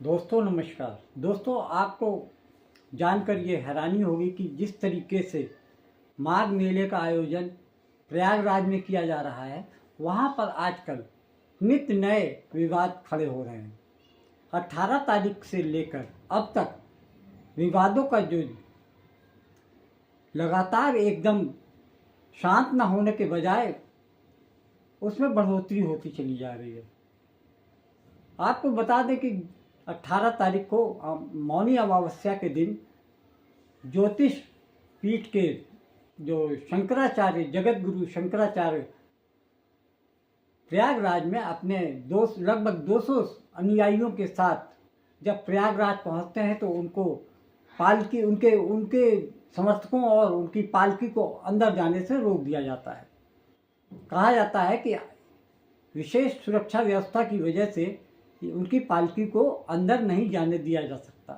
दोस्तों नमस्कार। दोस्तों आपको जानकर ये हैरानी होगी कि जिस तरीके से माघ मेले का आयोजन प्रयागराज में किया जा रहा है, वहाँ पर आजकल नित्य नए विवाद खड़े हो रहे हैं। 18 तारीख से लेकर अब तक विवादों का जो लगातार एकदम शांत न होने के बजाय उसमें बढ़ोतरी होती चली जा रही है। आपको बता दें कि 18 तारीख को मौनी अमावस्या के दिन ज्योतिष पीठ के जो शंकराचार्य जगत गुरु शंकराचार्य प्रयागराज में अपने लगभग 200 अनुयायियों के साथ जब प्रयागराज पहुंचते हैं तो उनको पालकी उनके समर्थकों और उनकी पालकी को अंदर जाने से रोक दिया जाता है। कहा जाता है कि विशेष सुरक्षा व्यवस्था की वजह से उनकी पालकी को अंदर नहीं जाने दिया जा सकता।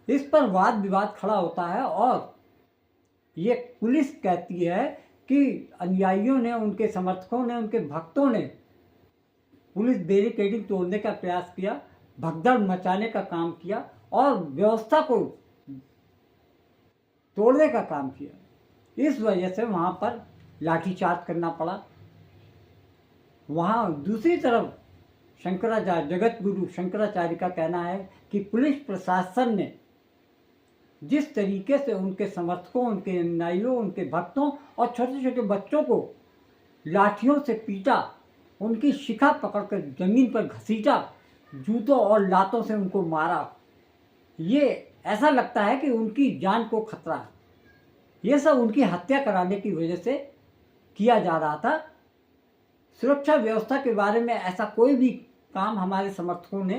इस पर वाद विवाद खड़ा होता है और ये पुलिस कहती है कि अनुयायियों ने, उनके समर्थकों ने, उनके भक्तों ने पुलिस बैरिकेडिंग तोड़ने का प्रयास किया, भगदड़ मचाने का काम किया और व्यवस्था को तोड़ने का काम किया। इस वजह से वहाँ पर लाठीचार्ज करना पड़ा। वहाँ दूसरी तरफ शंकराचार्य जगत गुरु शंकराचार्य का कहना है कि पुलिस प्रशासन ने जिस तरीके से उनके समर्थकों, उनके अनुयायियों, उनके भक्तों और छोटे छोटे बच्चों को लाठियों से पीटा, उनकी शिखा पकड़कर जमीन पर घसीटा, जूतों और लातों से उनको मारा, ये ऐसा लगता है कि उनकी जान को खतरा है। ये सब उनकी हत्या कराने की वजह से किया जा रहा था। सुरक्षा व्यवस्था के बारे में ऐसा कोई भी काम हमारे समर्थकों ने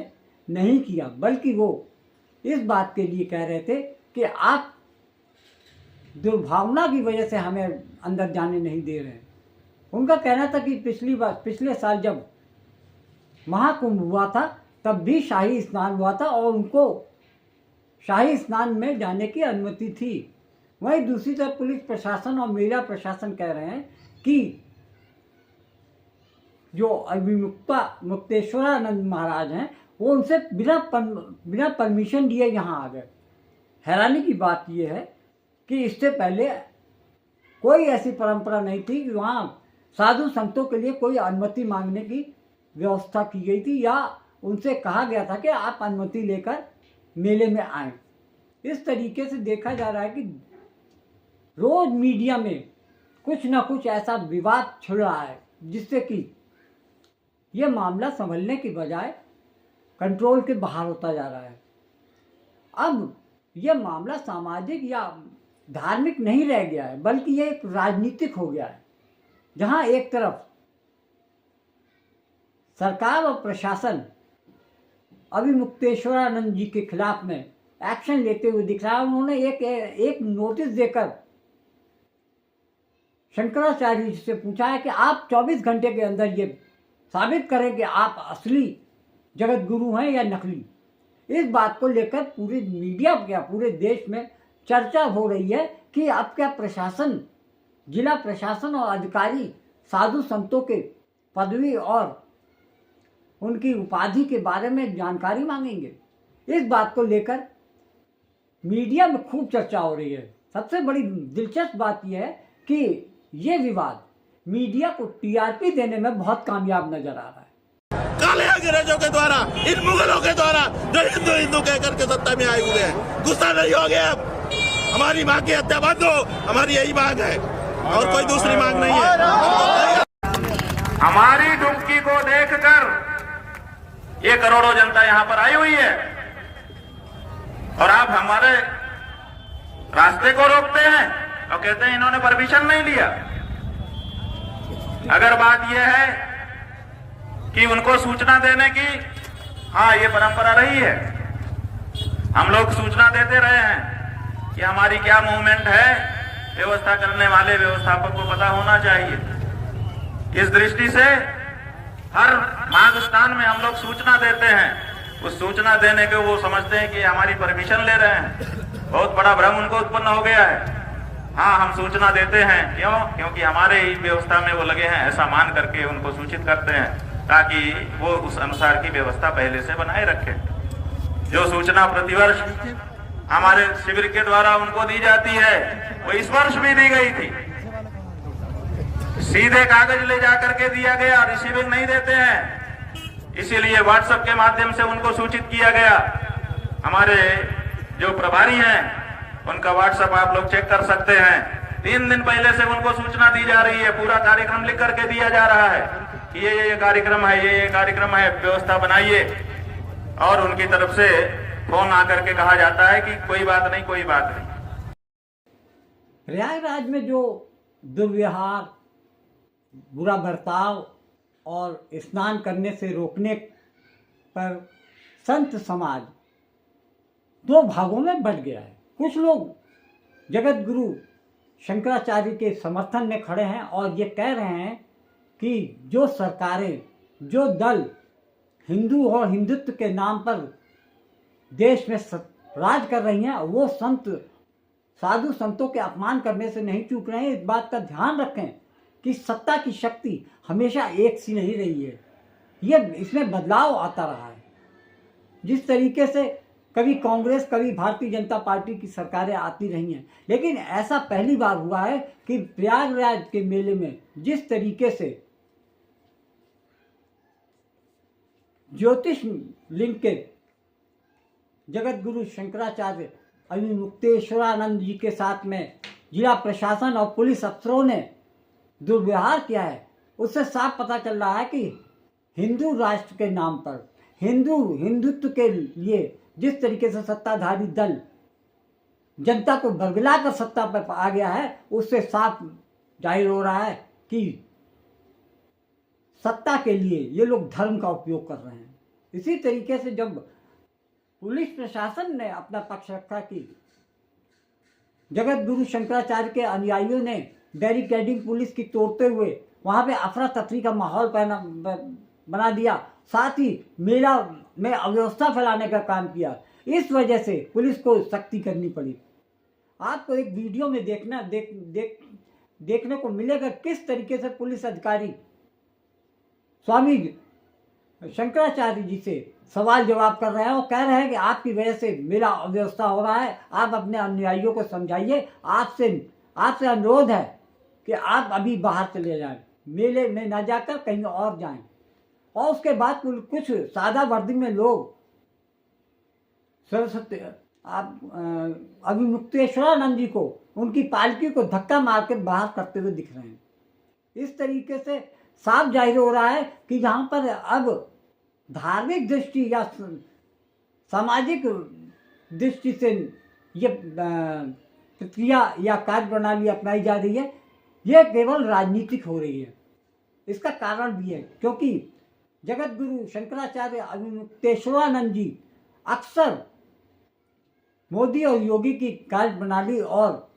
नहीं किया, बल्कि वो इस बात के लिए कह रहे थे कि आप दुर्भावना की वजह से हमें अंदर जाने नहीं दे रहे हैं। उनका कहना था कि पिछले साल जब महाकुंभ हुआ था तब भी शाही स्नान हुआ था और उनको शाही स्नान में जाने की अनुमति थी। वहीं दूसरी तरफ पुलिस प्रशासन और मेला प्रशासन कह रहे हैं कि जो मुक्तेश्वरानंद महाराज हैं वो उनसे बिना परमिशन दिए यहाँ आ गए। हैरानी की बात यह है कि इससे पहले कोई ऐसी परंपरा नहीं थी कि वहाँ साधु संतों के लिए कोई अनुमति मांगने की व्यवस्था की गई थी या उनसे कहा गया था कि आप अनुमति लेकर मेले में आएं। इस तरीके से देखा जा रहा है कि रोज मीडिया में कुछ ना कुछ ऐसा विवाद छिड़ रहा है जिससे कि ये मामला संभलने की बजाय कंट्रोल के बाहर होता जा रहा है। अब यह मामला सामाजिक या धार्मिक नहीं रह गया है, बल्कि ये एक राजनीतिक हो गया है, जहां एक तरफ सरकार और प्रशासन अभी मुक्तेश्वरानंद जी के खिलाफ में एक्शन लेते हुए दिख रहा है। उन्होंने एक नोटिस देकर शंकराचार्य जी से पूछा है कि आप 24 घंटे के अंदर ये साबित करें कि आप असली जगत गुरु हैं या नकली। इस बात को लेकर पूरे मीडिया क्या पूरे देश में चर्चा हो रही है कि अब क्या प्रशासन, जिला प्रशासन और अधिकारी साधु संतों के पदवी और उनकी उपाधि के बारे में जानकारी मांगेंगे। इस बात को लेकर मीडिया में खूब चर्चा हो रही है। सबसे बड़ी दिलचस्प बात यह है कि ये विवाद मीडिया को टीआरपी देने में बहुत कामयाब नजर आ रहा है। काले अंग्रेजों के द्वारा, इन मुगलों के द्वारा जो हिंदू हिंदू कहकर के सत्ता में आए हुए हैं, गुस्सा नहीं हो गया। हमारी माँ की हत्या बंद हो, हमारी यही मांग है और कोई दूसरी मांग नहीं है। हमारी डुबकी को देखकर ये करोड़ों जनता यहाँ पर आई हुई है और आप हमारे रास्ते को रोकते हैं और कहते हैं इन्होंने परमिशन नहीं लिया। अगर बात यह है कि उनको सूचना देने की, हाँ ये परंपरा रही है, हम लोग सूचना देते रहे हैं कि हमारी क्या मूवमेंट है, व्यवस्था करने वाले व्यवस्थापक को पता होना चाहिए। इस दृष्टि से हर माघ स्नान में हम लोग सूचना देते हैं। उस सूचना देने के वो समझते हैं कि हमारी परमिशन ले रहे हैं। बहुत बड़ा भ्रम उनको उत्पन्न हो गया है। हाँ, हम सूचना देते हैं, क्यों? क्योंकि हमारे ही व्यवस्था में वो लगे हैं, ऐसा मान करके उनको सूचित करते हैं। ताकि वो उस अनुसार की व्यवस्था पहले से बनाए रखे। जो सूचना प्रतिवर्ष हमारे शिविर के द्वारा उनको दी जाती है वो इस वर्ष भी दी गई थी। सीधे कागज ले जाकर के दिया गया, रिसीविंग नहीं देते हैं, इसीलिए व्हाट्सएप के माध्यम से उनको सूचित किया गया। हमारे जो प्रभारी हैं उनका व्हाट्सएप आप लोग चेक कर सकते हैं। 3 दिन पहले से उनको सूचना दी जा रही है, पूरा कार्यक्रम लिख करके दिया जा रहा है कि ये कार्यक्रम है, ये कार्यक्रम है, व्यवस्था बनाइए। और उनकी तरफ से फोन आकर के कहा जाता है कि कोई बात नहीं, कोई बात नहीं। प्रयागराज में जो दुर्व्यवहार, बुरा बर्ताव और स्नान करने से रोकने पर संत समाज 2 भागों में बंट गया है। कुछ लोग जगत गुरु शंकराचार्य के समर्थन में खड़े हैं और ये कह रहे हैं कि जो सरकारें, जो दल हिंदू और हिंदुत्व के नाम पर देश में राज कर रही हैं, वो साधु संतों के अपमान करने से नहीं चूक रहे हैं। इस बात का ध्यान रखें कि सत्ता की शक्ति हमेशा एक सी नहीं रही है, ये इसमें बदलाव आता रहा है। जिस तरीके से कभी कांग्रेस, कभी भारतीय जनता पार्टी की सरकारें आती रही हैं, लेकिन ऐसा पहली बार हुआ है कि प्रयागराज के मेले में जिस तरीके से ज्योतिष लिंग के जगत गुरु शंकराचार्य अभिमुक्तेश्वरानंद जी के साथ में जिला प्रशासन और पुलिस अफसरों ने दुर्व्यवहार किया है, उससे साफ पता चल रहा है कि हिंदू राष्ट्र के नाम पर, हिंदुत्व के लिए जिस तरीके से सत्ताधारी दल जनता को बरगला कर सत्ता पर आ गया है, उससे साफ जाहिर हो रहा है कि सत्ता के लिए ये लोग धर्म का उपयोग कर रहे हैं। इसी तरीके से जब पुलिस प्रशासन ने अपना पक्ष रखा कि जगत गुरु शंकराचार्य के अनुयायियों ने बैरिकेडिंग पुलिस की तोड़ते हुए वहाँ पे अफरा तफरी का माहौल बना दिया, साथ ही मेला में अव्यवस्था फैलाने का काम किया, इस वजह से पुलिस को सख्ती करनी पड़ी। आपको एक वीडियो में देखने को मिलेगा किस तरीके से पुलिस अधिकारी स्वामी शंकराचार्य जी से सवाल जवाब कर रहे हैं और कह रहे हैं कि आपकी वजह से मेरा अव्यवस्था हो रहा है, आप अपने अनुयायियों को समझाइए, आपसे अनुरोध है कि आप अभी बाहर चले जाएं, मेले में न जाकर कहीं और जाएं। और उसके बाद कुछ सादा वर्दी में लोग सरस्वती अभिमुक्तेश्वरानंद जी को, उनकी पालकी को धक्का मारकर बाहर करते हुए दिख रहे हैं। इस तरीके से साफ जाहिर हो रहा है कि यहाँ पर अब धार्मिक दृष्टि या सामाजिक दृष्टि से ये प्रक्रिया या कार्य प्रणाली अपनाई जा रही है, यह केवल राजनीतिक हो रही है। इसका कारण भी है क्योंकि जगत गुरु शंकराचार्य अभिमुक्तेश्वरानंद जी अक्सर मोदी और योगी की कार्य प्रणाली और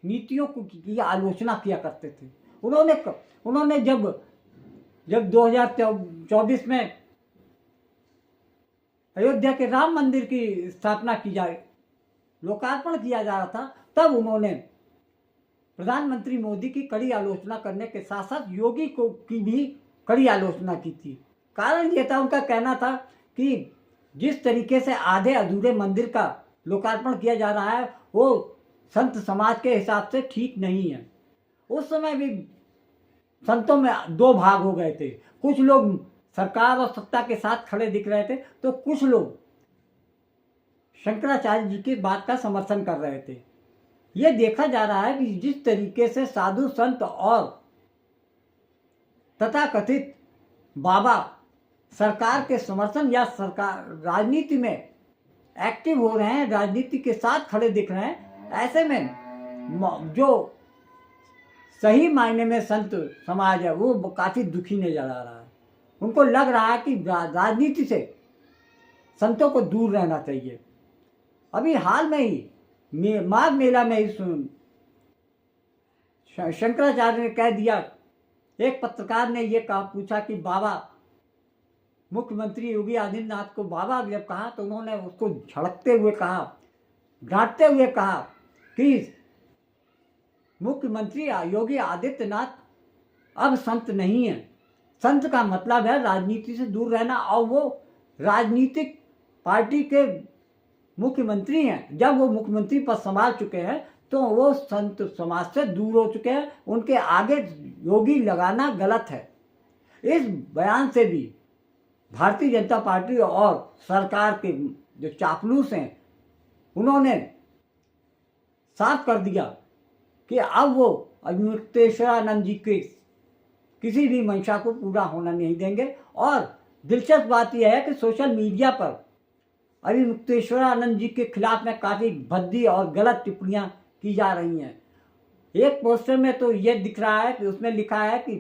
नीतियों की आलोचना किया करते थे। उन्होंने जब 2024 में अयोध्या के राम मंदिर की स्थापना लोकार्पण किया जा रहा था, तब उन्होंने प्रधानमंत्री मोदी की कड़ी आलोचना करने के साथ साथ योगी की भी कड़ी आलोचना की थी। कारण ये था, उनका कहना था कि जिस तरीके से आधे अधूरे मंदिर का लोकार्पण किया जा रहा है वो संत समाज के हिसाब से ठीक नहीं है। उस समय भी संतों में 2 भाग हो गए थे, कुछ लोग सरकार और सत्ता के साथ खड़े दिख रहे थे तो कुछ लोग शंकराचार्य जी की बात का समर्थन कर रहे थे। ये देखा जा रहा है कि जिस तरीके से साधु संत और तथाकथित बाबा सरकार के समर्थन या सरकार राजनीति में एक्टिव हो रहे हैं, राजनीति के साथ खड़े दिख रहे हैं, ऐसे में जो सही मायने में संत समाज है वो काफ़ी दुखी नजर आ रहा है। उनको लग रहा है कि राजनीति से संतों को दूर रहना चाहिए। अभी हाल में ही माघ मेला में इस शंकराचार्य ने कह दिया, एक पत्रकार ने ये पूछा कि बाबा, मुख्यमंत्री योगी आदित्यनाथ को बाबा जब कहा तो उन्होंने उसको झड़कते हुए कहा, डांटते हुए कहा कि मुख्यमंत्री योगी आदित्यनाथ अब संत नहीं है, संत का मतलब है राजनीति से दूर रहना, और वो राजनीतिक पार्टी के मुख्यमंत्री हैं। जब वो मुख्यमंत्री पद संभाल चुके हैं तो वो संत समाज से दूर हो चुके हैं, उनके आगे योगी लगाना गलत है। इस बयान से भी भारतीय जनता पार्टी और सरकार के जो चापलूस हैं उन्होंने साफ कर दिया कि अब वो अभिमुक्तेश्वरानंद जी के किसी भी मंशा को पूरा होना नहीं देंगे। और दिलचस्प बात यह है कि सोशल मीडिया पर अभिमुक्तेश्वरानंद जी के खिलाफ में काफ़ी भद्दी और गलत टिप्पणियां की जा रही हैं। एक पोस्टर में तो ये दिख रहा है कि उसमें लिखा है कि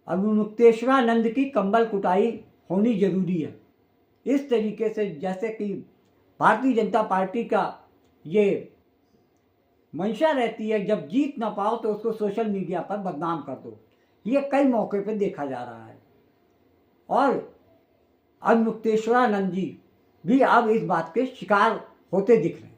अभिमुक्तेश्वरानंद की कंबल कुटाई होनी जरूरी है। इस तरीके से जैसे कि भारतीय जनता पार्टी का ये मंशा रहती है, जब जीत ना पाओ तो उसको सोशल मीडिया पर बदनाम कर दो। ये कई मौके पर देखा जा रहा है और अभिमुक्तेश्वरानंद जी भी अब इस बात के शिकार होते दिख रहे हैं।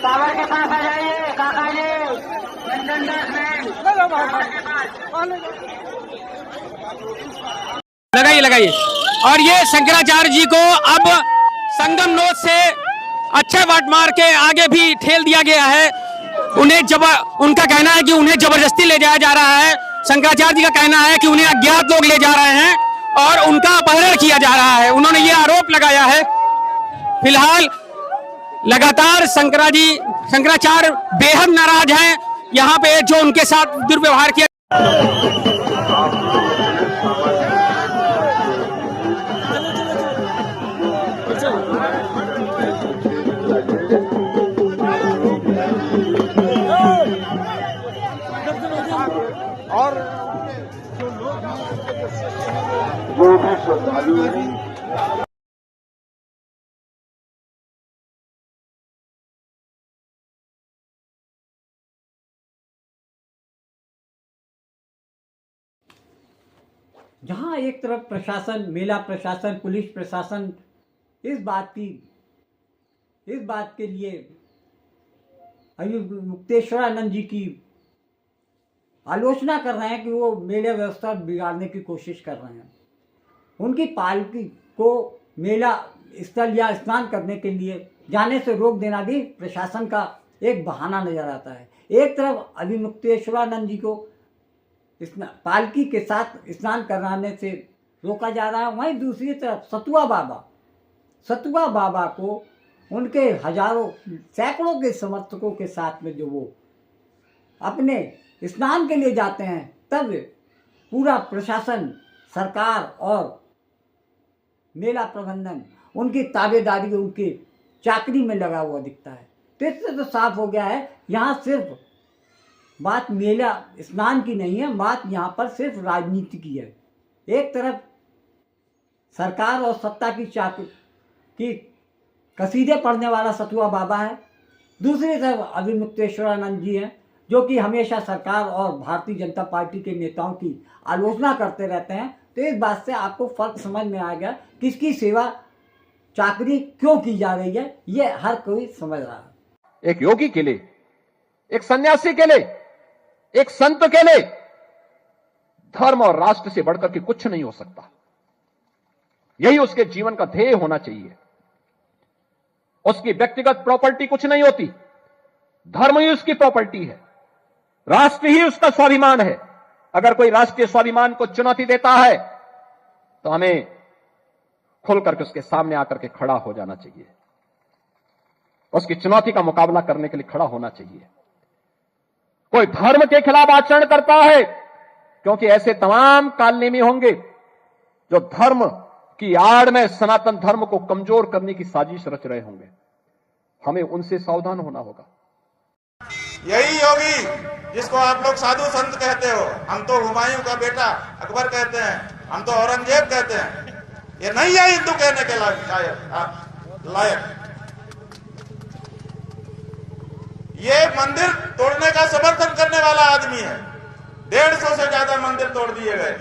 टावर के पास आ जाइए काका जी, लगाइए। और ये शंकराचार्य जी को अब संगम नोद से अच्छे वाट मार के आगे भी ठेल दिया गया है। उनका कहना है कि उन्हें जबरदस्ती ले जाया जा रहा है। शंकराचार्य जी का कहना है कि उन्हें अज्ञात लोग ले जा रहे हैं और उनका अपहरण किया जा रहा है। उन्होंने ये आरोप लगाया है। फिलहाल लगातार शंकराचार्य बेहद नाराज हैं यहाँ पे जो उनके साथ दुर्व्यवहार किया। और जो भी श्रद्धालु जहाँ एक तरफ प्रशासन, मेला प्रशासन, पुलिस प्रशासन इस बात के लिए अभिमुक्तेश्वरानंद जी की आलोचना कर रहे हैं कि वो मेला व्यवस्था बिगाड़ने की कोशिश कर रहे हैं, उनकी पालकी को मेला स्थल या स्नान करने के लिए जाने से रोक देना भी प्रशासन का एक बहाना नजर आता है। एक तरफ अभिमुक्तेश्वरानंद जी को पालकी के साथ स्नान कराने से रोका जा रहा है, वहीं दूसरी तरफ सतुआ बाबा को उनके हजारों सैकड़ों के समर्थकों के साथ में जो वो अपने स्नान के लिए जाते हैं, तब पूरा प्रशासन, सरकार और मेला प्रबंधन उनकी ताबेदारी, उनकी चाकरी में लगा हुआ दिखता है। तो इससे तो साफ हो गया है यहाँ सिर्फ बात मेला स्नान की नहीं है, बात यहाँ पर सिर्फ राजनीति की है। एक तरफ सरकार और सत्ता की कसीदे पढ़ने वाला सतुआ बाबा है, दूसरी तरफ अभिमुक्तेश्वरानंद जी हैं जो कि हमेशा सरकार और भारतीय जनता पार्टी के नेताओं की आलोचना करते रहते हैं। तो इस बात से आपको फर्क समझ में आ गया किसकी सेवा चाकरी क्यों की जा रही है, ये हर कोई समझ रहा है। एक योगी के लिए, एक सन्यासी के लिए, एक संत के लिए धर्म और राष्ट्र से बढ़कर के कुछ नहीं हो सकता। यही उसके जीवन का ध्येय होना चाहिए। उसकी व्यक्तिगत प्रॉपर्टी कुछ नहीं होती, धर्म ही उसकी प्रॉपर्टी है, राष्ट्र ही उसका स्वाभिमान है। अगर कोई राष्ट्रीय स्वाभिमान को चुनौती देता है तो हमें खुल करके उसके सामने आकर के खड़ा हो जाना चाहिए, उसकी चुनौती का मुकाबला करने के लिए खड़ा होना चाहिए। कोई धर्म के खिलाफ आचरण करता है, क्योंकि ऐसे तमाम कालनेमी होंगे जो धर्म की आड़ में सनातन धर्म को कमजोर करने की साजिश रच रहे होंगे, हमें उनसे सावधान होना होगा। यही योगी जिसको आप लोग साधु संत कहते हो, हम तो हुमायूं का बेटा अकबर कहते हैं, हम तो औरंगजेब कहते हैं, ये नहीं है हिंदू कहने के लायक। ये मंदिर तोड़ने का समर्थन करने वाला आदमी है। 150 से ज्यादा मंदिर तोड़ दिए गए,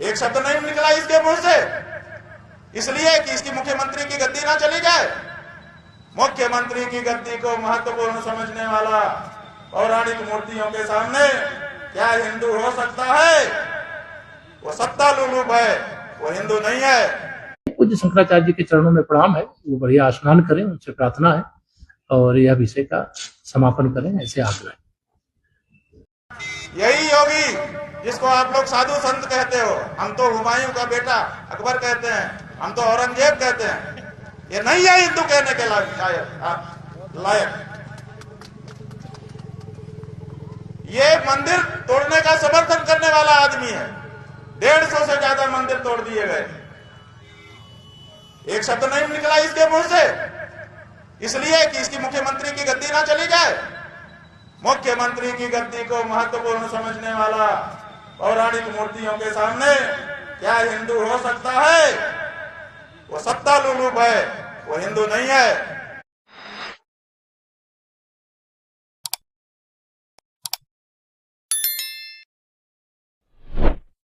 एक शब्द नहीं निकला इसके मुंह से, इसलिए कि इसकी मुख्यमंत्री की गद्दी ना चली जाए। मुख्यमंत्री की गद्दी को महत्वपूर्ण समझने वाला पौराणिक मूर्तियों के सामने क्या हिंदू हो सकता है? वो सत्ता लुलूप है, वो हिंदू नहीं है। पूज्य शंकराचार्य जी के चरणों में प्रणाम है, वो बढ़िया स्नान करें, उनसे प्रार्थना है और यह विषय का समापन करें, ऐसे आग्रह। यही योगी जिसको आप लोग साधु संत कहते हो, हम तो हुमायूं का बेटा अकबर कहते हैं, हम तो औरंगजेब कहते हैं, ये नहीं है हिंदू कहने के लायक। ये मंदिर तोड़ने का समर्थन करने वाला आदमी है। 150 से ज्यादा मंदिर तोड़ दिए गए, एक शब्द नहीं निकला इसके मुंह से, इसलिए कि इसकी मुख्यमंत्री की गद्दी ना चली जाए। मुख्यमंत्री की गद्दी को महत्वपूर्ण समझने वाला पौराणिक मूर्तियों के सामने क्या हिंदू हो सकता है? वो सत्ता लुलूप है, वो हिंदू नहीं है।